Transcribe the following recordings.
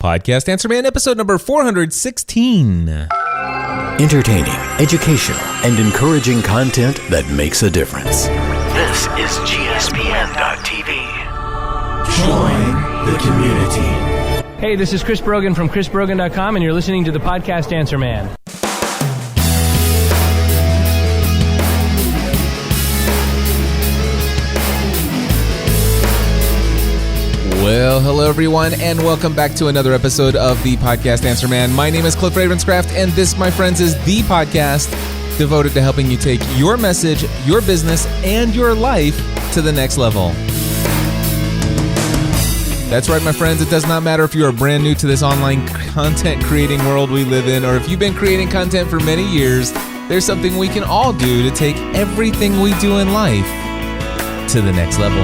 Podcast Answer Man, episode number 416. Entertaining, educational, and encouraging content that makes a difference. This is GSPN.TV. Join the community. Hey, this is Chris Brogan from chrisbrogan.com, and you're listening to the Podcast Answer Man. Well, hello everyone, and welcome back to another episode of the Podcast Answer Man. My name is Cliff Ravenscraft, and this, my friends, is the podcast devoted to helping you take your message, your business, and your life to the next level. That's right, my friends. It does not matter if you are brand new to this online content creating world we live in, or if you've been creating content for many years. There's something we can all do to take everything we do in life to the next level.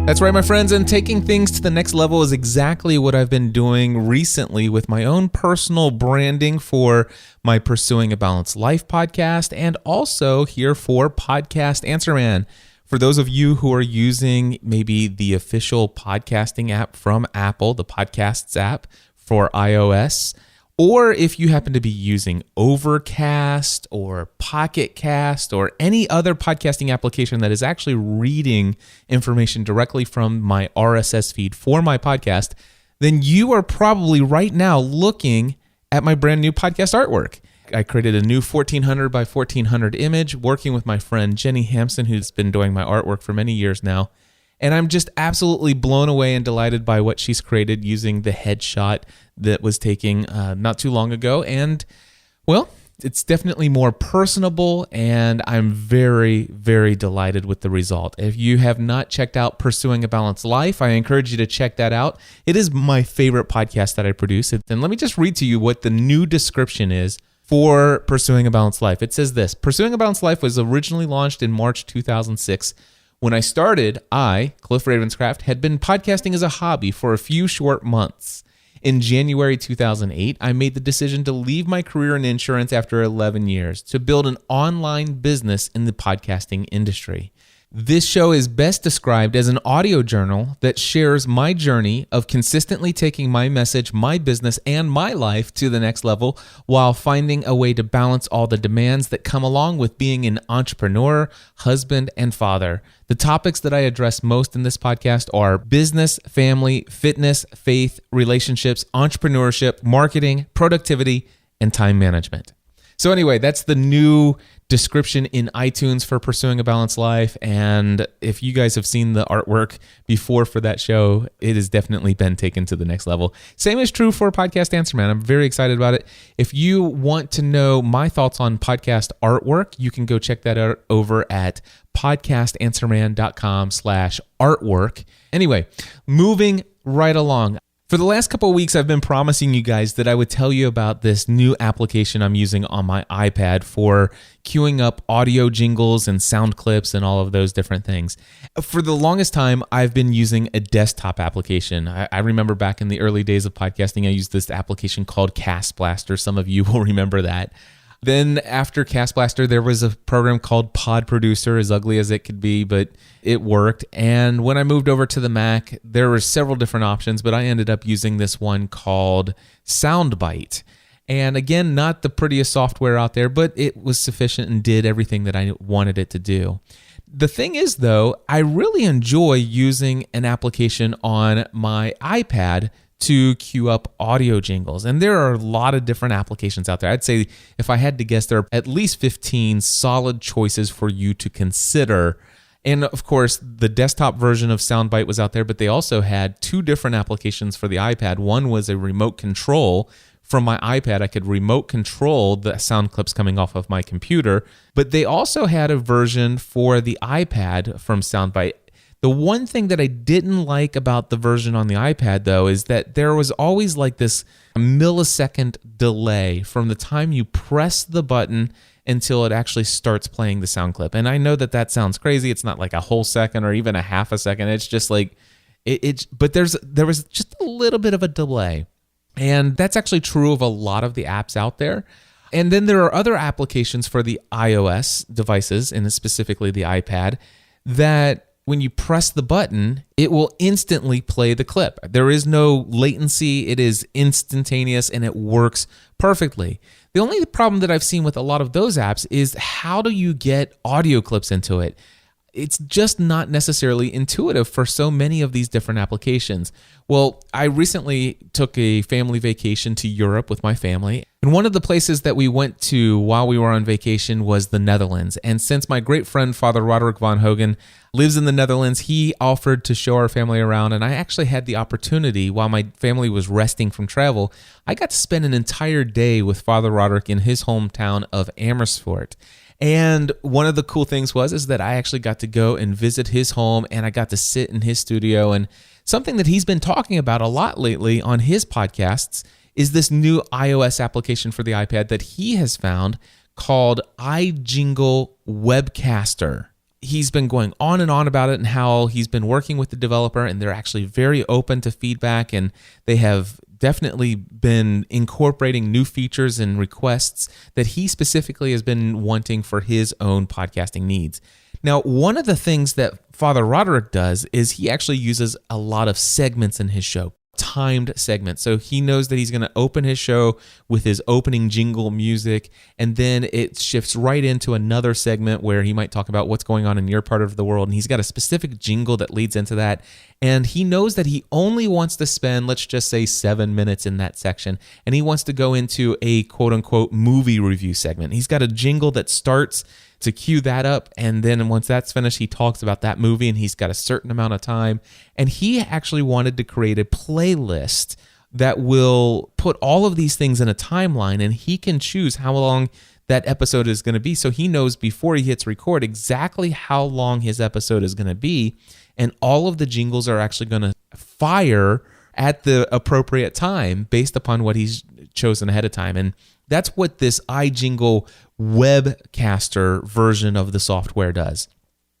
That's right, my friends, and taking things to the next level is exactly what I've been doing recently with my own personal branding for my Pursuing a Balanced Life podcast, and also here for Podcast Answer Man. For those of you who are using maybe the official podcasting app from Apple, the Podcasts app for iOS, or if you happen to be using Overcast or Pocket Cast or any other podcasting application that is actually reading information directly from my RSS feed for my podcast, then you are probably right now looking at my brand new podcast artwork. I created a new 1400 by 1400 image working with my friend Jenny Hampson, who's been doing my artwork for many years now. And I'm just absolutely blown away and delighted by what she's created using the headshot that was taken not too long ago. And, well, it's definitely more personable, and I'm very, very delighted with the result. If you have not checked out Pursuing a Balanced Life, I encourage you to check that out. It is my favorite podcast that I produce. And let me just read to you what the new description is for Pursuing a Balanced Life. It says this: Pursuing a Balanced Life was originally launched in March 2006. When I started, I, Cliff Ravenscraft, had been podcasting as a hobby for a few short months. In January 2008, I made the decision to leave my career in insurance after 11 years to build an online business in the podcasting industry. This show is best described as an audio journal that shares my journey of consistently taking my message, my business, and my life to the next level while finding a way to balance all the demands that come along with being an entrepreneur, husband, and father. The topics that I address most in this podcast are business, family, fitness, faith, relationships, entrepreneurship, marketing, productivity, and time management. So anyway, that's the new description in iTunes for Pursuing a Balanced Life. And if you guys have seen the artwork before for that show, it has definitely been taken to the next level. Same is true for Podcast Answer Man. I'm very excited about it. If you want to know my thoughts on podcast artwork, you can go check that out over at podcastanswerman.com/artwork. Anyway, moving right along. For the last couple of weeks, I've been promising you guys that I would tell you about this new application I'm using on my iPad for queuing up audio jingles and sound clips and all of those different things. For the longest time, I've been using a desktop application. I remember back in the early days of podcasting, I used this application called Cast Blaster. Some of you will remember that. Then after Cast Blaster, there was a program called Pod Producer, as ugly as it could be, but it worked. And when I moved over to the Mac, there were several different options, but I ended up using this one called Soundbite. And again, not the prettiest software out there, but it was sufficient and did everything that I wanted it to do. The thing is, though, I really enjoy using an application on my iPad to queue up audio jingles. And there are a lot of different applications out there. I'd say if I had to guess, there are at least 15 solid choices for you to consider. And of course, the desktop version of Soundbite was out there, but they also had two different applications for the iPad. One was a remote control. From my iPad, I could remote control the sound clips coming off of my computer, but they also had a version for the iPad from Soundbite. The one thing that I didn't like about the version on the iPad, though, is that there was always like this millisecond delay from the time you press the button until it actually starts playing the sound clip. And I know that that sounds crazy. It's not like a whole second or even a half a second. It's just like, but there was just a little bit of a delay. And that's actually true of a lot of the apps out there. And then there are other applications for the iOS devices, and specifically the iPad, that when you press the button, it will instantly play the clip. There is no latency. It is instantaneous and it works perfectly. The only problem that I've seen with a lot of those apps is how do you get audio clips into it? It's just not necessarily intuitive for so many of these different applications. Well, I recently took a family vacation to Europe with my family. And one of the places that we went to while we were on vacation was the Netherlands. And since my great friend, Father Roderick Vonhogen, lives in the Netherlands, he offered to show our family around. And I actually had the opportunity, while my family was resting from travel, I got to spend an entire day with Father Roderick in his hometown of Amersfoort. And one of the cool things is that I actually got to go and visit his home, and I got to sit in his studio. And something that he's been talking about a lot lately on his podcasts is this new iOS application for the iPad that he has found called iJingle Webcaster. He's been going on and on about it and how he's been working with the developer, and they're actually very open to feedback, and they have definitely been incorporating new features and requests that he specifically has been wanting for his own podcasting needs. Now, one of the things that Father Roderick does is he actually uses a lot of segments in his show, timed segments. So he knows that he's going to open his show with his opening jingle music, and then it shifts right into another segment where he might talk about what's going on in your part of the world, and he's got a specific jingle that leads into that. And he knows that he only wants to spend, let's just say, 7 minutes in that section, and he wants to go into a quote-unquote movie review segment. He's got a jingle that starts to cue that up, and then once that's finished, he talks about that movie, and he's got a certain amount of time. And he actually wanted to create a playlist that will put all of these things in a timeline, and he can choose how long that episode is going to be. So he knows before he hits record exactly how long his episode is going to be, and all of the jingles are actually going to fire at the appropriate time based upon what he's chosen ahead of time. And that's what this iJingle Webcaster version of the software does.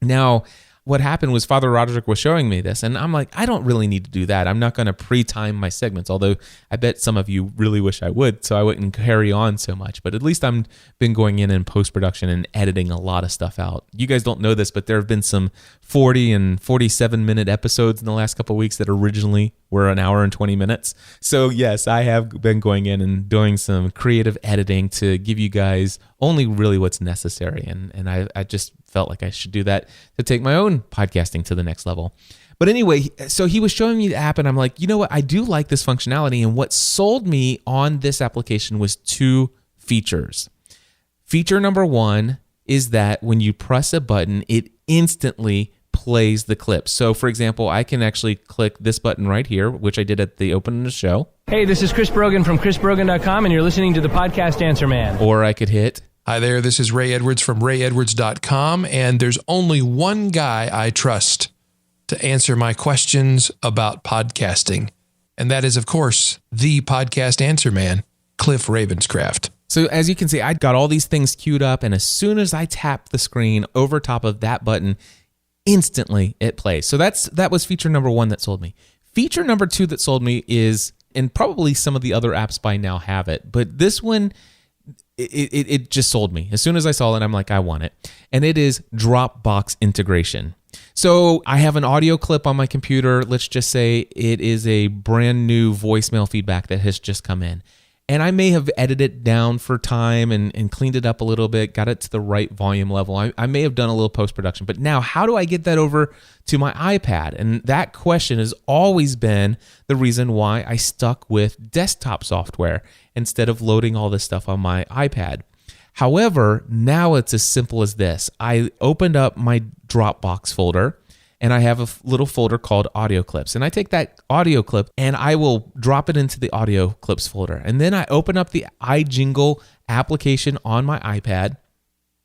Now, what happened was Father Roderick was showing me this, and I'm like, I don't really need to do that. I'm not going to pre-time my segments, although I bet some of you really wish I would, so I wouldn't carry on so much. But at least I've been going in post-production and editing a lot of stuff out. You guys don't know this, but there have been some 40 and 47-minute episodes in the last couple of weeks that originally were an hour and 20 minutes. So yes, I have been going in and doing some creative editing to give you guys only really what's necessary. And I just felt like I should do that to take my own podcasting to the next level. But anyway, so he was showing me the app, and I'm like, you know what? I do like this functionality. And what sold me on this application was 2 features. Feature number 1 is that when you press a button, it instantly plays the clip. So for example, I can actually click this button right here, which I did at the opening of the show. Hey, this is Chris Brogan from chrisbrogan.com, and you're listening to the podcast Answer Man. Or I could hit... Hi there, this is Ray Edwards from rayedwards.com, and there's only one guy I trust to answer my questions about podcasting, and that is, of course, the podcast answer man, Cliff Ravenscraft. So as you can see, I got all these things queued up, and as soon as I tap the screen over top of that button, instantly it plays. So that was feature number 1 that sold me. Feature number 2 that sold me is, and probably some of the other apps by now have it, but this one, it just sold me. As soon as I saw it, I'm like, I want it. And it is Dropbox integration. So I have an audio clip on my computer. Let's just say it is a brand new voicemail feedback that has just come in. And I may have edited it down for time and cleaned it up a little bit, got it to the right volume level. I may have done a little post-production. But now, how do I get that over to my iPad? And that question has always been the reason why I stuck with desktop software instead of loading all this stuff on my iPad. However, now it's as simple as this. I opened up my Dropbox folder, and I have a little folder called audio clips. And I take that audio clip and I will drop it into the audio clips folder. And then I open up the iJingle application on my iPad.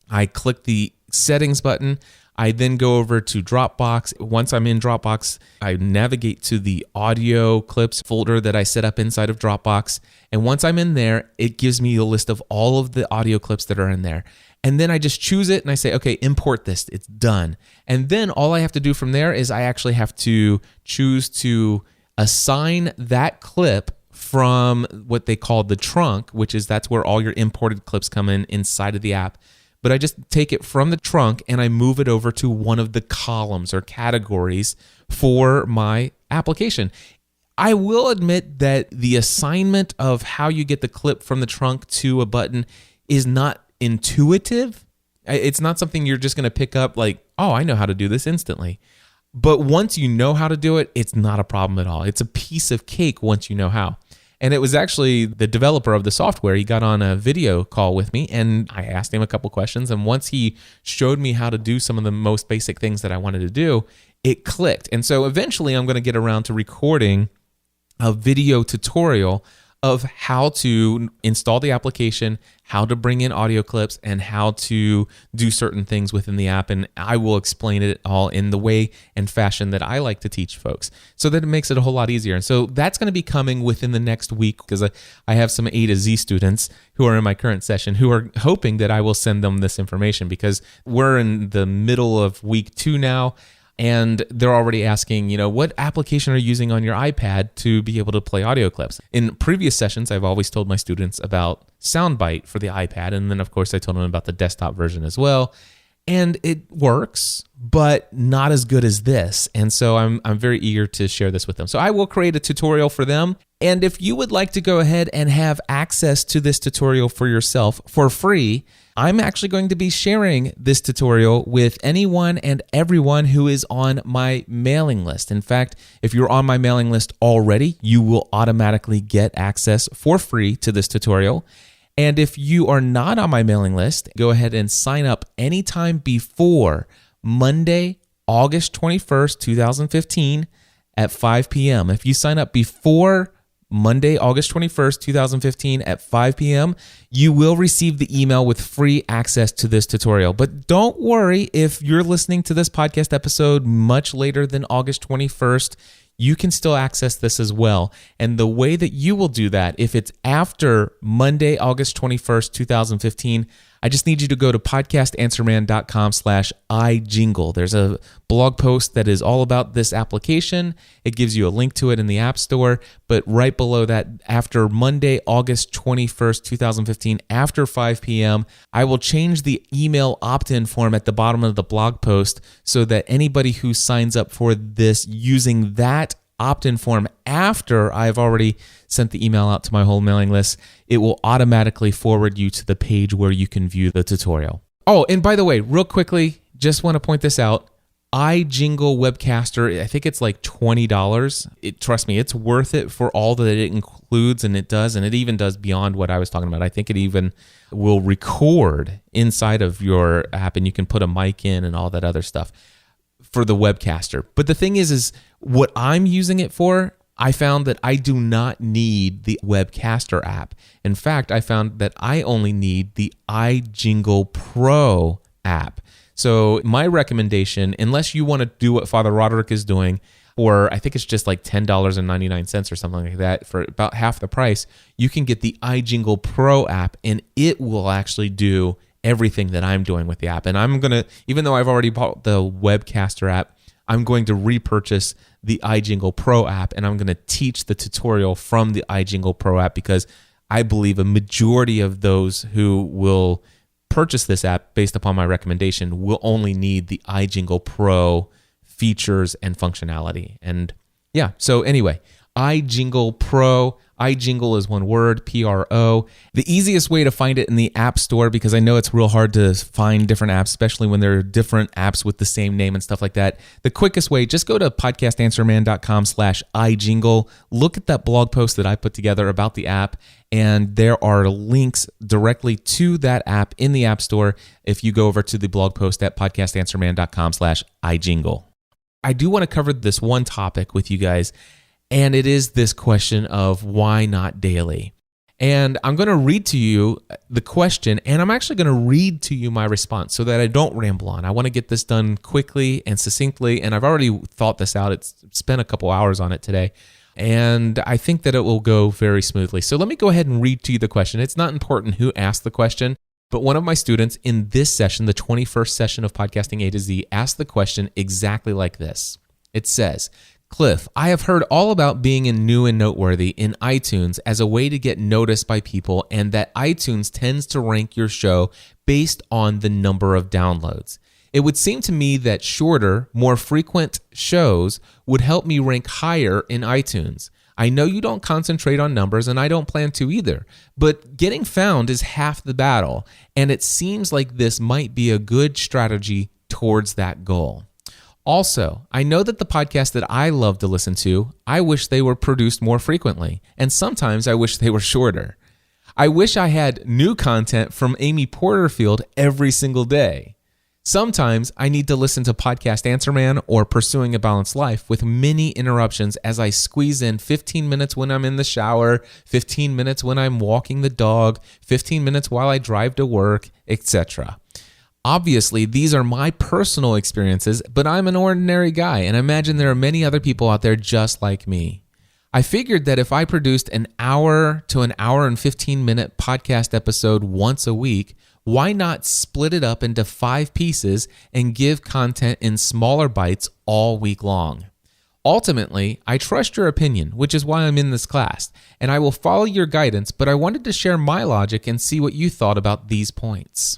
I click the settings button. I then go over to Dropbox. Once I'm in Dropbox, I navigate to the audio clips folder that I set up inside of Dropbox. And once I'm in there, it gives me a list of all of the audio clips that are in there. And then I just choose it and I say, okay, import this. It's done. And then all I have to do from there is I actually have to choose to assign that clip from what they call the trunk, which is that's where all your imported clips come in inside of the app. but I just take it from the trunk and I move it over to one of the columns or categories for my application. I will admit that the assignment of how you get the clip from the trunk to a button is not intuitive. It's not something you're just going to pick up like, oh, I know how to do this instantly. But once you know how to do it, it's not a problem at all. It's a piece of cake once you know how. And it was actually the developer of the software. He got on a video call with me and I asked him a couple questions. And once he showed me how to do some of the most basic things that I wanted to do, it clicked. And so eventually I'm going to get around to recording a video tutorial of how to install the application, how to bring in audio clips, and how to do certain things within the app. And I will explain it all in the way and fashion that I like to teach folks so that it makes it a whole lot easier. And so that's going to be coming within the next week because I have some A to Z students who are in my current session who are hoping that I will send them this information because we're in the middle of week 2 now. And they're already asking, what application are you using on your iPad to be able to play audio clips? In previous sessions, I've always told my students about Soundbite for the iPad. And then, of course, I told them about the desktop version as well. And it works, but not as good as this. And so I'm very eager to share this with them. So I will create a tutorial for them. And if you would like to go ahead and have access to this tutorial for yourself for free, I'm actually going to be sharing this tutorial with anyone and everyone who is on my mailing list. In fact, if you're on my mailing list already, you will automatically get access for free to this tutorial. And if you are not on my mailing list, go ahead and sign up anytime before Monday, August 21st, 2015 at 5 p.m. If you sign up before Monday, August 21st, 2015 at 5 p.m., you will receive the email with free access to this tutorial. But don't worry if you're listening to this podcast episode much later than August 21st, you can still access this as well. And the way that you will do that, if it's after Monday, August 21st, 2015, I just need you to go to podcastanswerman.com/iJingle. There's a blog post that is all about this application. It gives you a link to it in the App Store. But right below that, after Monday, August 21st, 2015, after 5 p.m., I will change the email opt-in form at the bottom of the blog post so that anybody who signs up for this using that opt-in form after I've already sent the email out to my whole mailing list, it will automatically forward you to the page where you can view the tutorial. Oh, and by the way, real quickly, just want to point this out. iJingle Webcaster, I think it's like $20. Trust me, it's worth it for all that it includes, and it does, and it even does beyond what I was talking about. I think it even will record inside of your app, and you can put a mic in and all that other stuff for the Webcaster. But the thing is what I'm using it for, I found that I do not need the Webcaster app. In fact, I found that I only need the iJingle Pro app. So my recommendation, unless you want to do what Father Roderick is doing, or I think it's just like $10.99 or something like that for about half the price, you can get the iJingle Pro app and it will actually do everything that I'm doing with the app. And I'm going to, even though I've already bought the Webcaster app, I'm going to repurchase the iJingle Pro app and I'm going to teach the tutorial from the iJingle Pro app because I believe a majority of those who will purchase this app based upon my recommendation will only need the iJingle Pro features and functionality. And yeah, so anyway, iJingle Pro. iJingle is one word, Pro. The easiest way to find it in the App Store, because I know it's real hard to find different apps, especially when there are different apps with the same name and stuff like that. The quickest way, just go to podcastanswerman.com/iJingle. Look at that blog post that I put together about the app, and there are links directly to that app in the App Store if you go over to the blog post at podcastanswerman.com/iJingle. I do want to cover this one topic with you guys, and it is this question of why not daily? And I'm going to read to you the question, and I'm actually going to read to you my response so that I don't ramble on. I want to get this done quickly and succinctly, and I've already thought this out. It's spent a couple hours on it today, and I think that it will go very smoothly. So let me go ahead and read to you the question. It's not important who asked the question, but one of my students in this session, the 21st session of Podcasting A to Z, asked the question exactly like this. It says, Cliff, I have heard all about being in new and noteworthy in iTunes as a way to get noticed by people, and that iTunes tends to rank your show based on the number of downloads. It would seem to me that shorter, more frequent shows would help me rank higher in iTunes. I know you don't concentrate on numbers, and I don't plan to either, but getting found is half the battle, and it seems like this might be a good strategy towards that goal. Also, I know that the podcasts that I love to listen to, I wish they were produced more frequently, and sometimes I wish they were shorter. I wish I had new content from Amy Porterfield every single day. Sometimes I need to listen to Podcast Answer Man or Pursuing a Balanced Life with many interruptions as I squeeze in 15 minutes when I'm in the shower, 15 minutes when I'm walking the dog, 15 minutes while I drive to work, etc. Obviously, these are my personal experiences, but I'm an ordinary guy, and I imagine there are many other people out there just like me. I figured that if I produced an hour to an hour and 15-minute podcast episode once a week, why not split it up into 5 pieces and give content in smaller bites all week long? Ultimately, I trust your opinion, which is why I'm in this class, and I will follow your guidance, but I wanted to share my logic and see what you thought about these points.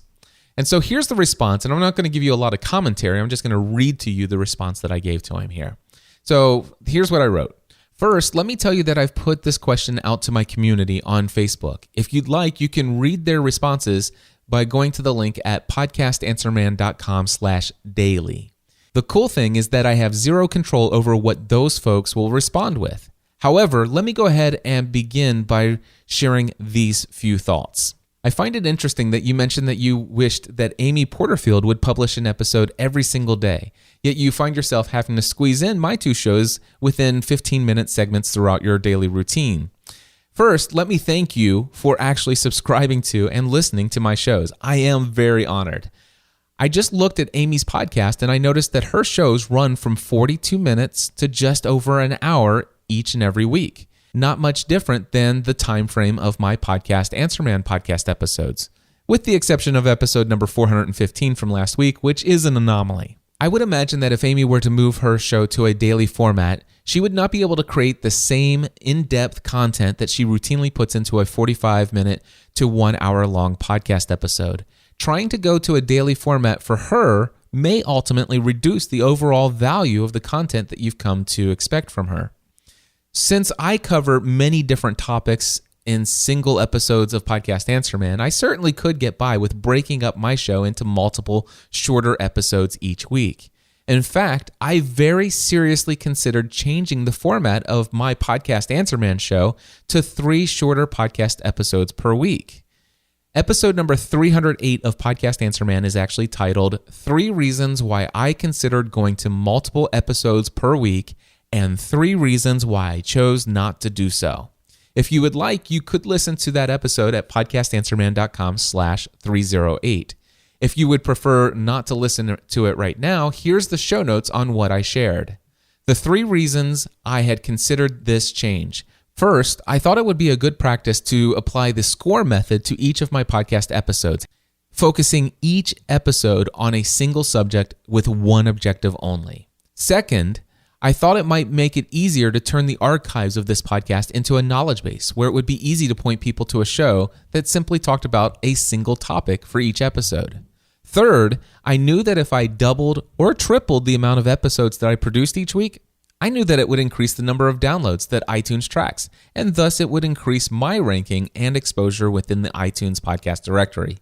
And so here's the response, and I'm not going to give you a lot of commentary. I'm just going to read to you the response that I gave to him here. So here's what I wrote. First, let me tell you that I've put this question out to my community on Facebook. If you'd like, you can read their responses by going to the link at podcastanswerman.com/daily. The cool thing is that I have zero control over what those folks will respond with. However, let me go ahead and begin by sharing these few thoughts. I find it interesting that you mentioned that you wished that Amy Porterfield would publish an episode every single day, yet you find yourself having to squeeze in my 2 shows within 15-minute segments throughout your daily routine. First, let me thank you for actually subscribing to and listening to my shows. I am very honored. I just looked at Amy's podcast and I noticed that her shows run from 42 minutes to just over an hour each and every week. Not much different than the time frame of my Podcast Answer Man podcast episodes, with the exception of episode number 415 from last week, which is an anomaly. I would imagine that if Amy were to move her show to a daily format, she would not be able to create the same in-depth content that she routinely puts into a 45-minute to 1 hour long podcast episode. Trying to go to a daily format for her may ultimately reduce the overall value of the content that you've come to expect from her. Since I cover many different topics in single episodes of Podcast Answer Man, I certainly could get by with breaking up my show into multiple shorter episodes each week. In fact, I very seriously considered changing the format of my Podcast Answer Man show to 3 shorter podcast episodes per week. Episode number 308 of Podcast Answer Man is actually titled 3 Reasons Why I Considered Going to Multiple Episodes Per Week and 3 Reasons Why I Chose Not to Do So. If you would like, you could listen to that episode at podcastanswerman.com/308. If you would prefer not to listen to it right now, here's the show notes on what I shared. The 3 reasons I had considered this change. First, I thought it would be a good practice to apply the score method to each of my podcast episodes, focusing each episode on a single subject with one objective only. Second, I thought it might make it easier to turn the archives of this podcast into a knowledge base where it would be easy to point people to a show that simply talked about a single topic for each episode. Third, I knew that if I doubled or tripled the amount of episodes that I produced each week, I knew that it would increase the number of downloads that iTunes tracks, and thus it would increase my ranking and exposure within the iTunes podcast directory.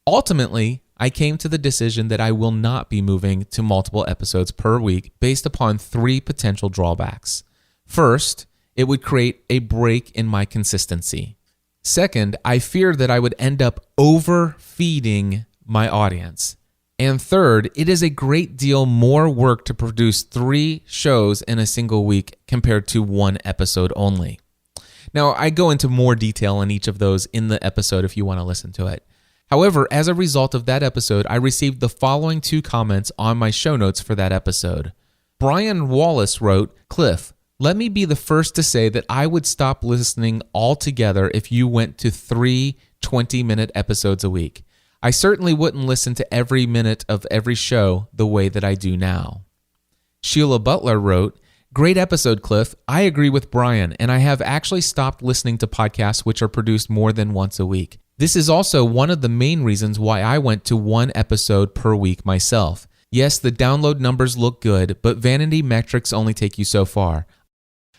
Ultimately, I came to the decision that I will not be moving to multiple episodes per week based upon 3 potential drawbacks. First, it would create a break in my consistency. Second, I feared that I would end up overfeeding my audience. And third, it is a great deal more work to produce 3 shows in a single week compared to 1 episode only. Now, I go into more detail on each of those in the episode if you want to listen to it. However, as a result of that episode, I received the following 2 comments on my show notes for that episode. Brian Wallace wrote, "Cliff, let me be the first to say that I would stop listening altogether if you went to 3 20-minute episodes a week. I certainly wouldn't listen to every minute of every show the way that I do now." Sheila Butler wrote, Great episode, Cliff. I agree with Brian, and I have actually stopped listening to podcasts which are produced more than once a week. This is also one of the main reasons why I went to one episode per week myself. Yes, the download numbers look good, but vanity metrics only take you so far.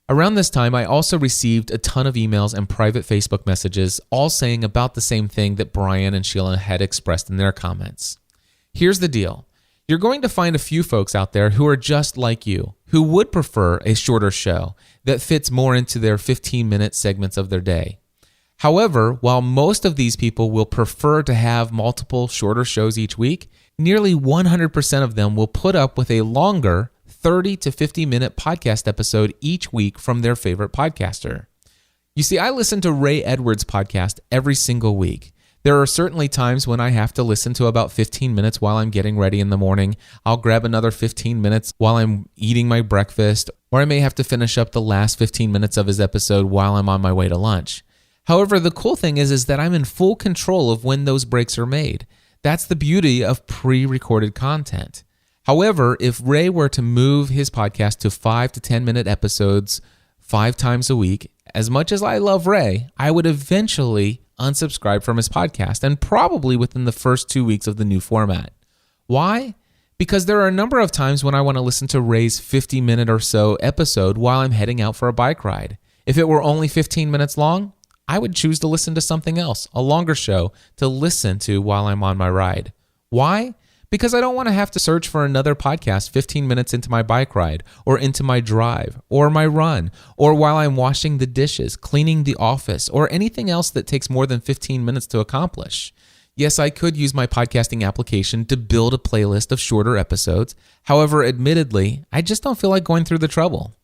Around this time, I also received a ton of emails and private Facebook messages, all saying about the same thing that Brian and Sheila had expressed in their comments. Here's the deal. You're going to find a few folks out there who are just like you, who would prefer a shorter show that fits more into their 15-minute segments of their day. However, while most of these people will prefer to have multiple shorter shows each week, nearly 100% of them will put up with a longer 30 to 50-minute podcast episode each week from their favorite podcaster. You see, I listen to Ray Edwards' podcast every single week. There are certainly times when I have to listen to about 15 minutes while I'm getting ready in the morning. I'll grab another 15 minutes while I'm eating my breakfast, or I may have to finish up the last 15 minutes of his episode while I'm on my way to lunch. However, the cool thing is that I'm in full control of when those breaks are made. That's the beauty of pre-recorded content. However, if Ray were to move his podcast to 5 to 10-minute episodes 5 times a week, as much as I love Ray, I would eventually unsubscribe from his podcast, and probably within the first 2 weeks of the new format. Why? Because there are a number of times when I want to listen to Ray's 50-minute or so episode while I'm heading out for a bike ride. If it were only 15 minutes long, I would choose to listen to something else, a longer show, to listen to while I'm on my ride. Why? Because I don't want to have to search for another podcast 15 minutes into my bike ride, or into my drive, or my run, or while I'm washing the dishes, cleaning the office, or anything else that takes more than 15 minutes to accomplish. Yes, I could use my podcasting application to build a playlist of shorter episodes. However, admittedly, I just don't feel like going through the trouble.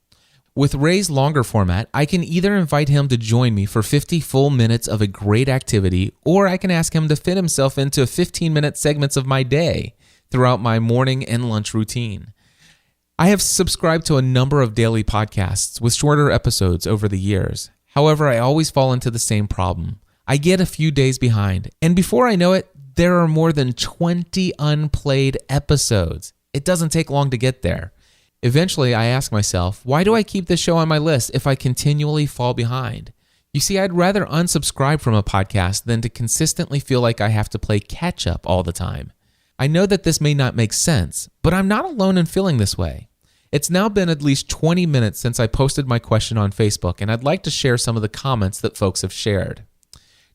With Ray's longer format, I can either invite him to join me for 50 full minutes of a great activity, or I can ask him to fit himself into 15-minute segments of my day throughout my morning and lunch routine. I have subscribed to a number of daily podcasts with shorter episodes over the years. However, I always fall into the same problem. I get a few days behind, and before I know it, there are more than 20 unplayed episodes. It doesn't take long to get there. Eventually, I ask myself, why do I keep this show on my list if I continually fall behind? You see, I'd rather unsubscribe from a podcast than to consistently feel like I have to play catch-up all the time. I know that this may not make sense, but I'm not alone in feeling this way. It's now been at least 20 minutes since I posted my question on Facebook, and I'd like to share some of the comments that folks have shared.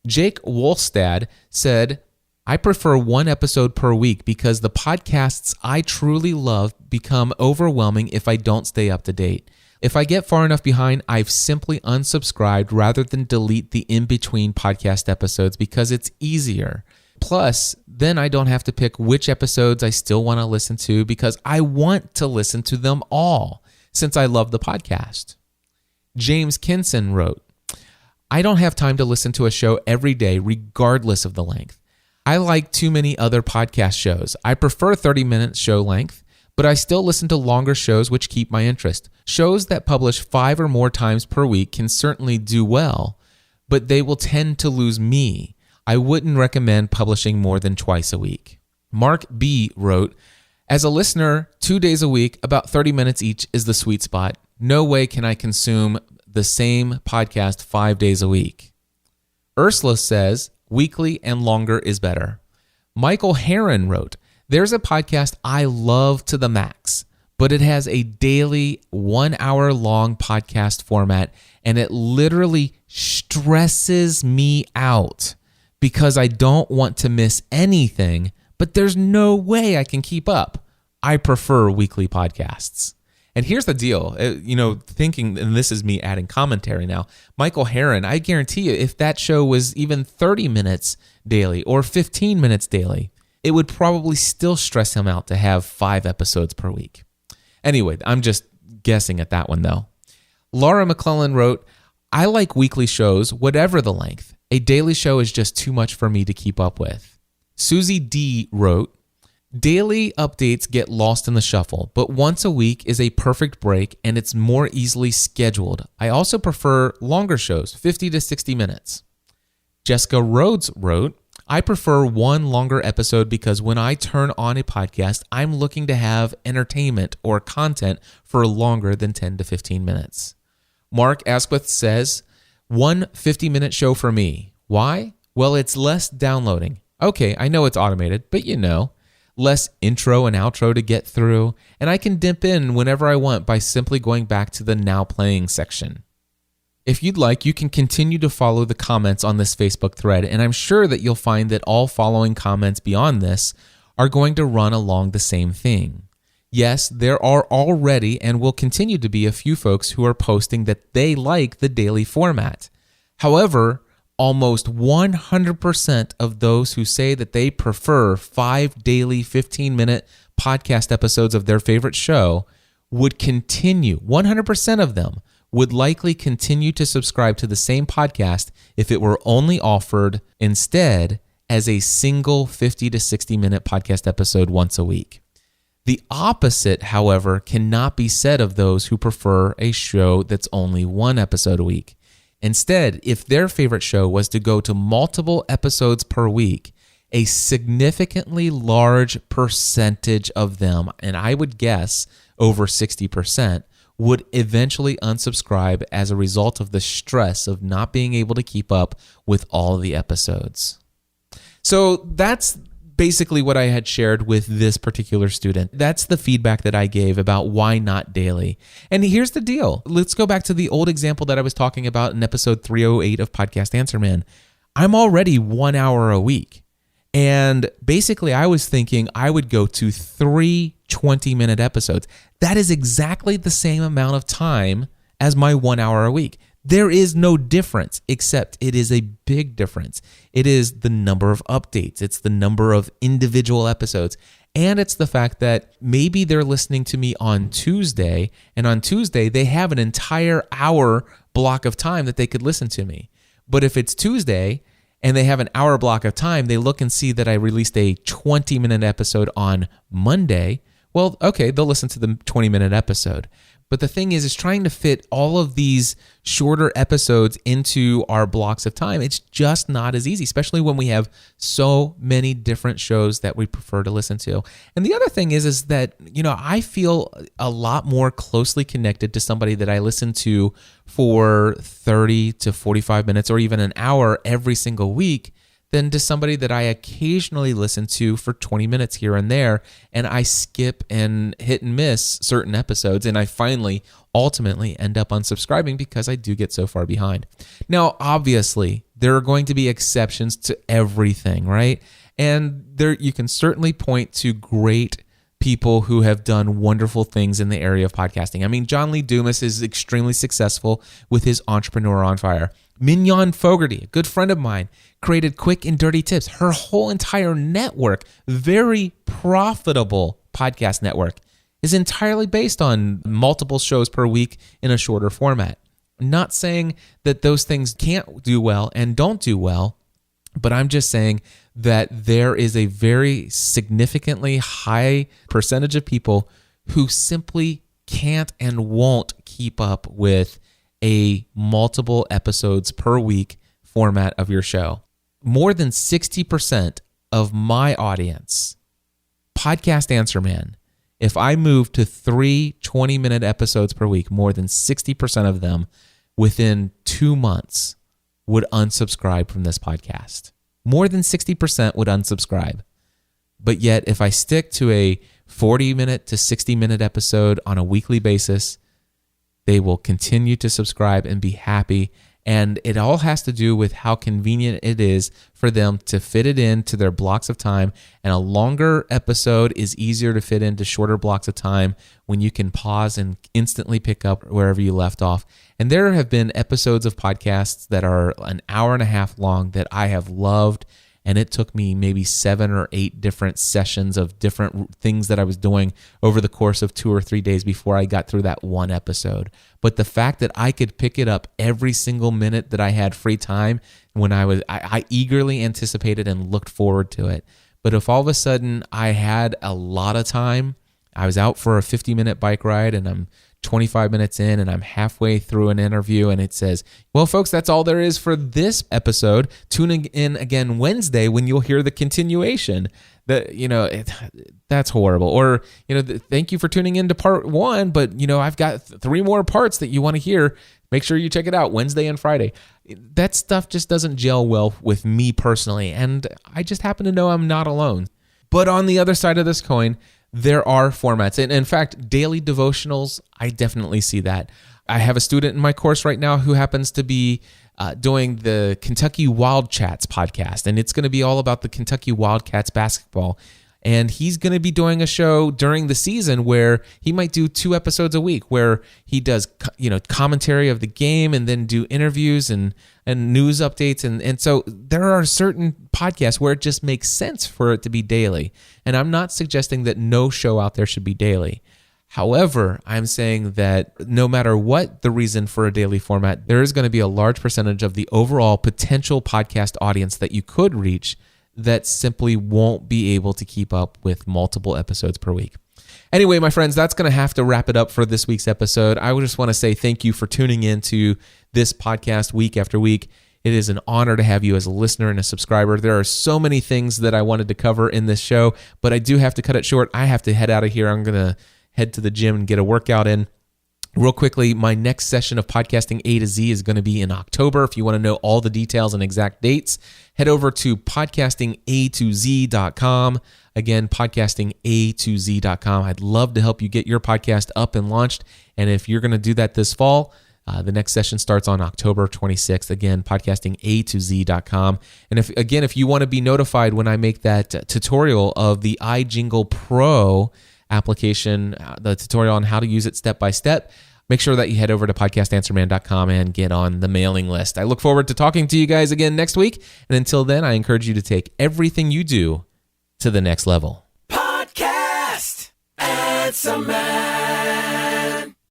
Jake Wolstad said, I prefer one episode per week because the podcasts I truly love become overwhelming if I don't stay up to date. If I get far enough behind, I've simply unsubscribed rather than delete the in-between podcast episodes because it's easier. Plus, then I don't have to pick which episodes I still want to listen to because I want to listen to them all since I love the podcast. James Kinson wrote, I don't have time to listen to a show every day regardless of the length. I like too many other podcast shows. I prefer 30-minute show length, but I still listen to longer shows which keep my interest. Shows that publish 5 or more times per week can certainly do well, but they will tend to lose me. I wouldn't recommend publishing more than twice a week. Mark B. wrote, as a listener, 2 days a week, about 30 minutes each is the sweet spot. No way can I consume the same podcast 5 days a week. Ursula says, weekly and longer is better. Michael Heron wrote, there's a podcast I love to the max, but it has a daily 1 hour long podcast format, and it literally stresses me out because I don't want to miss anything, but there's no way I can keep up. I prefer weekly podcasts. And here's the deal, thinking, and this is me adding commentary now, Michael Heron, I guarantee you if that show was even 30 minutes daily or 15 minutes daily, it would probably still stress him out to have 5 episodes per week. Anyway, I'm just guessing at that one though. Laura McClellan wrote, I like weekly shows, whatever the length. A daily show is just too much for me to keep up with. Susie D wrote, daily updates get lost in the shuffle, but once a week is a perfect break and it's more easily scheduled. I also prefer longer shows, 50 to 60 minutes. Jessica Rhodes wrote, I prefer one longer episode because when I turn on a podcast, I'm looking to have entertainment or content for longer than 10 to 15 minutes. Mark Asquith says, 1 50-minute show for me. Why? Well, it's less downloading. Okay, I know it's automated, but less intro and outro to get through, and I can dip in whenever I want by simply going back to the Now Playing section. If you'd like, you can continue to follow the comments on this Facebook thread, and I'm sure that you'll find that all following comments beyond this are going to run along the same thing. Yes, there are already and will continue to be a few folks who are posting that they like the daily format. However, almost 100% of those who say that they prefer 5 daily 15-minute podcast episodes of their favorite show would continue, 100% of them, would likely continue to subscribe to the same podcast if it were only offered instead as a single 50 to 60-minute podcast episode once a week. The opposite, however, cannot be said of those who prefer a show that's only one episode a week. Instead, if their favorite show was to go to multiple episodes per week, a significantly large percentage of them, and I would guess over 60%, would eventually unsubscribe as a result of the stress of not being able to keep up with all the episodes. So that's basically what I had shared with this particular student. That's the feedback that I gave about why not daily. And here's the deal. Let's go back to the old example that I was talking about in episode 308 of Podcast Answer Man. I'm already 1 hour a week. And basically, I was thinking I would go to 3 20-minute episodes. That is exactly the same amount of time as my 1 hour a week. There is no difference, except it is a big difference. It is the number of updates. It's the number of individual episodes. And it's the fact that maybe they're listening to me on Tuesday, and on Tuesday, they have an entire hour block of time that they could listen to me. But if it's Tuesday and they have an hour block of time, they look and see that I released a 20-minute episode on Monday. Well, okay, they'll listen to the 20-minute episode. But the thing is trying to fit all of these shorter episodes into our blocks of time. It's just not as easy, especially when we have so many different shows that we prefer to listen to. And the other thing is that, I feel a lot more closely connected to somebody that I listen to for 30 to 45 minutes or even an hour every single week than to somebody that I occasionally listen to for 20 minutes here and there, and I skip and hit and miss certain episodes, and I finally ultimately end up unsubscribing because I do get so far behind. Now, obviously, there are going to be exceptions to everything, right? And there you can certainly point to great people who have done wonderful things in the area of podcasting. I mean, John Lee Dumas is extremely successful with his Entrepreneur on Fire. Mignon Fogarty, a good friend of mine, created Quick and Dirty Tips. Her whole entire network, very profitable podcast network, is entirely based on multiple shows per week in a shorter format. I'm not saying that those things can't do well and don't do well, but I'm just saying that there is a very significantly high percentage of people who simply can't and won't keep up with a multiple episodes per week format of your show. More than 60% of my audience, Podcast Answer Man, if I move to 3 20-minute episodes per week, more than 60% of them within 2 months would unsubscribe from this podcast. More than 60% would unsubscribe. But yet, if I stick to a 40-minute to 60-minute episode on a weekly basis, they will continue to subscribe and be happy. And it all has to do with how convenient it is for them to fit it into their blocks of time. And a longer episode is easier to fit into shorter blocks of time when you can pause and instantly pick up wherever you left off. And there have been episodes of podcasts that are an hour and a half long that I have loved. And it took me maybe 7 or 8 different sessions of different things that I was doing over the course of 2 or 3 days before I got through that one episode. But the fact that I could pick it up every single minute that I had free time when I eagerly anticipated and looked forward to it. But if all of a sudden I had a lot of time, I was out for a 50-minute bike ride and I'm 25 minutes in and I'm halfway through an interview and it says, well, folks, that's all there is for this episode. Tune in again Wednesday when you'll hear the continuation. That's horrible. Or, thank you for tuning in to part 1, but, I've got 3 more parts that you want to hear. Make sure you check it out Wednesday and Friday. That stuff just doesn't gel well with me personally, and I just happen to know I'm not alone. But on the other side of this coin, there are formats. And in fact, daily devotionals, I definitely see that. I have a student in my course right now who happens to be doing the Kentucky Wildcats podcast, and it's going to be all about the Kentucky Wildcats basketball. And he's going to be doing a show during the season where he might do 2 episodes a week where he does, commentary of the game and then do interviews and news updates. And so there are certain podcasts where it just makes sense for it to be daily. And I'm not suggesting that no show out there should be daily. However, I'm saying that no matter what the reason for a daily format, there is going to be a large percentage of the overall potential podcast audience that you could reach that simply won't be able to keep up with multiple episodes per week. Anyway, my friends, that's going to have to wrap it up for this week's episode. I would just want to say thank you for tuning in to this podcast week after week. It is an honor to have you as a listener and a subscriber. There are so many things that I wanted to cover in this show, but I do have to cut it short. I have to head out of here. I'm going to head to the gym and get a workout in. Real quickly, my next session of Podcasting A to Z is going to be in October. If you want to know all the details and exact dates, head over to podcastinga2z.com. Again, podcastinga2z.com. I'd love to help you get your podcast up and launched. And if you're going to do that this fall, the next session starts on October 26th. Again, podcastinga2z.com. And if you want to be notified when I make that tutorial of the iJingle Pro application, the tutorial on how to use it step by step, make sure that you head over to podcastanswerman.com and get on the mailing list. I look forward to talking to you guys again next week. And until then, I encourage you to take everything you do to the next level. Podcast Answer Man.